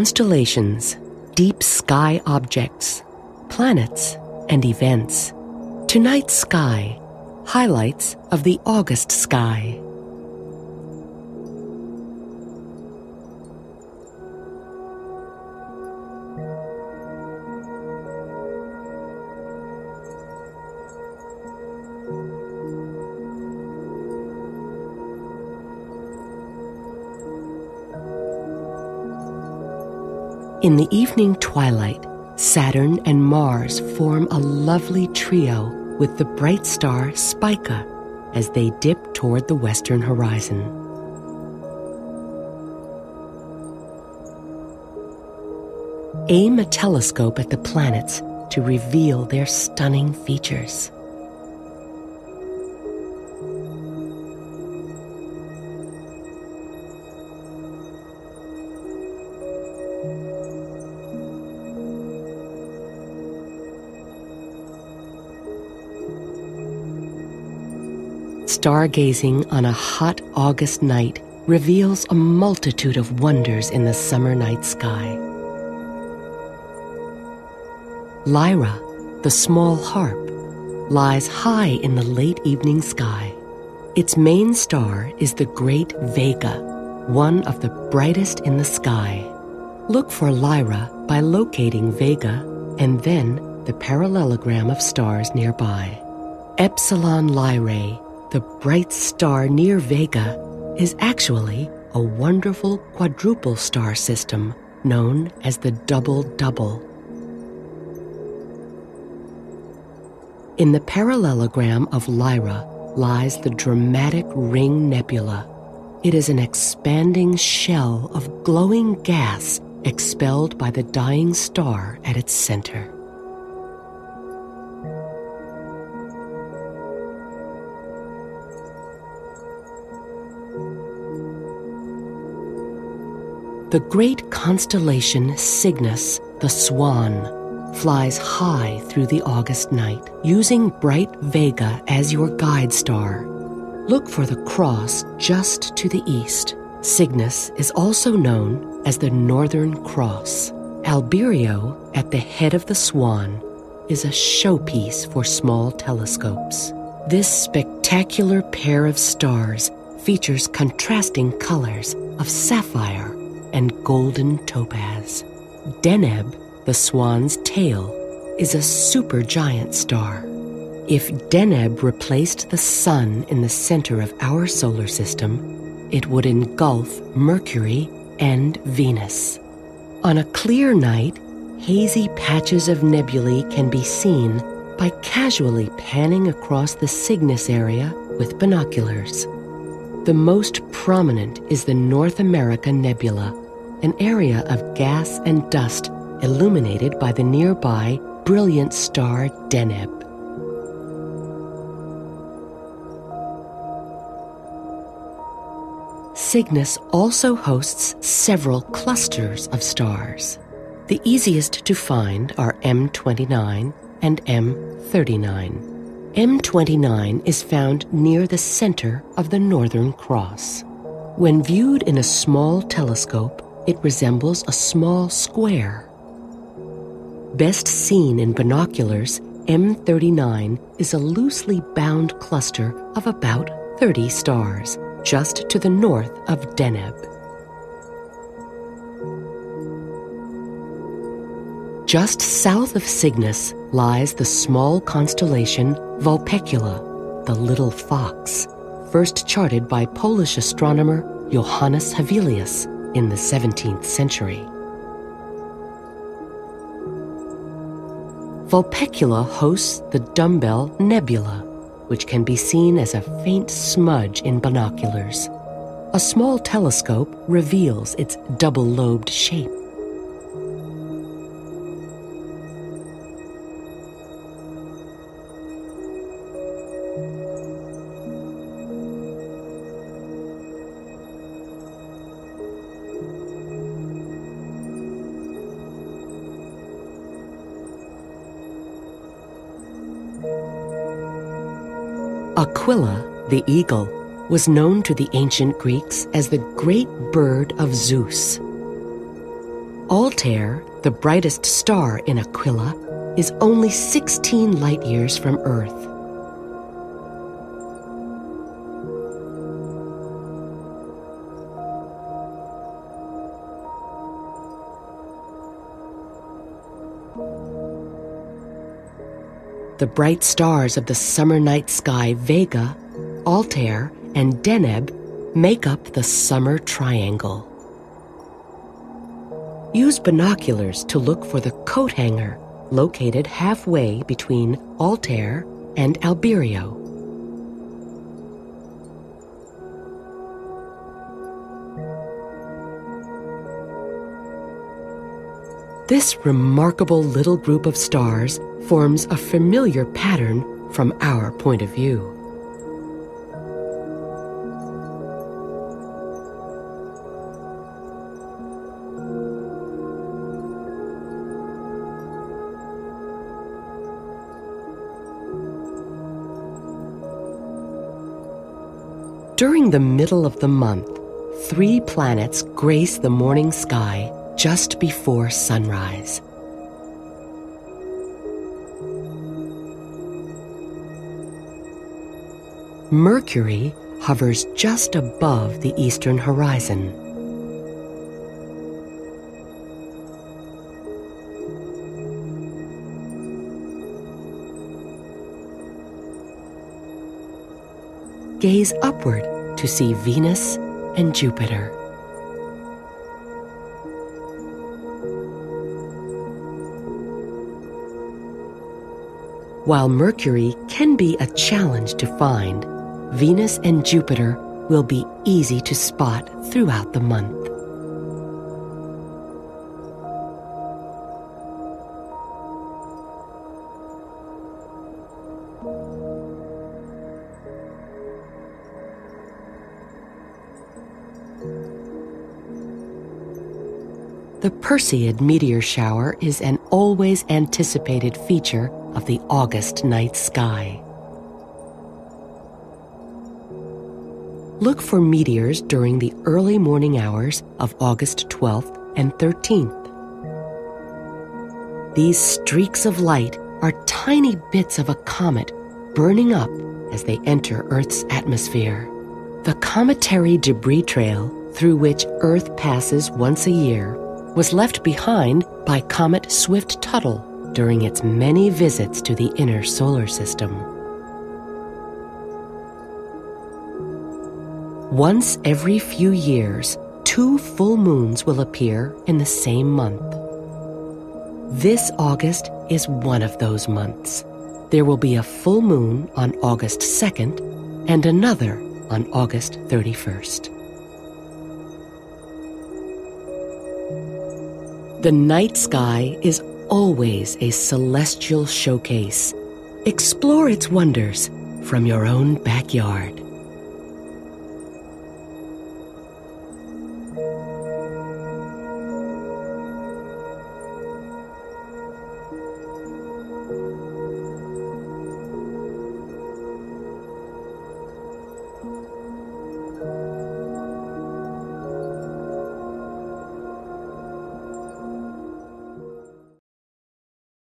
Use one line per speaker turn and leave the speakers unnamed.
Constellations, deep sky objects, planets, and events. Tonight's sky, highlights of the August sky. In the evening twilight, Saturn and Mars form a lovely trio with the bright star Spica as they dip toward the western horizon. Aim a telescope at the planets to reveal their stunning features. Stargazing on a hot August night reveals a multitude of wonders in the summer night sky. Lyra, the small harp, lies high in the late evening sky. Its main star is the Great Vega, one of the brightest in the sky. Look for Lyra by locating Vega and then the parallelogram of stars nearby. Epsilon Lyrae, the bright star near Vega, is actually a wonderful quadruple star system known as the Double-Double. In the parallelogram of Lyra lies the dramatic Ring Nebula. It is an expanding shell of glowing gas expelled by the dying star at its center. The great constellation Cygnus, the Swan, flies high through the August night, using bright Vega as your guide star. Look for the cross just to the east. Cygnus is also known as the Northern Cross. Albireo, at the head of the Swan, is a showpiece for small telescopes. This spectacular pair of stars features contrasting colors of sapphire and golden topaz. Deneb, the Swan's tail, is a supergiant star. If Deneb replaced the Sun in the center of our solar system, it would engulf Mercury and Venus. On a clear night, hazy patches of nebulae can be seen by casually panning across the Cygnus area with binoculars. The most prominent is the North America Nebula, an area of gas and dust illuminated by the nearby brilliant star Deneb. Cygnus also hosts several clusters of stars. The easiest to find are M29 and M39. M29 is found near the center of the Northern Cross. When viewed in a small telescope, it resembles a small square. Best seen in binoculars, M39 is a loosely bound cluster of about 30 stars, just to the north of Deneb. Just south of Cygnus lies the small constellation Vulpecula, the Little Fox, first charted by Polish astronomer Johannes Hevelius in the 17th century. Vulpecula hosts the Dumbbell Nebula, which can be seen as a faint smudge in binoculars. A small telescope reveals its double-lobed shape. Aquila, the eagle, was known to the ancient Greeks as the great bird of Zeus. Altair, the brightest star in Aquila, is only 16 light-years from Earth. The bright stars of the summer night sky Vega, Altair, and Deneb make up the summer triangle. Use binoculars to look for the coat hanger located halfway between Altair and Albireo. This remarkable little group of stars forms a familiar pattern from our point of view. During the middle of the month, 3 planets grace the morning sky just before sunrise. Mercury hovers just above the eastern horizon. Gaze upward to see Venus and Jupiter. While Mercury can be a challenge to find, Venus and Jupiter will be easy to spot throughout the month. The Perseid meteor shower is an always anticipated feature of the August night sky. Look for meteors during the early morning hours of August 12th and 13th. These streaks of light are tiny bits of a comet burning up as they enter Earth's atmosphere. The cometary debris trail through which Earth passes once a year was left behind by Comet Swift-Tuttle during its many visits to the inner solar system. Once every few years, 2 full moons will appear in the same month. This August is one of those months. There will be a full moon on August 2nd and another on August 31st. The night sky is always a celestial showcase. Explore its wonders from your own backyard.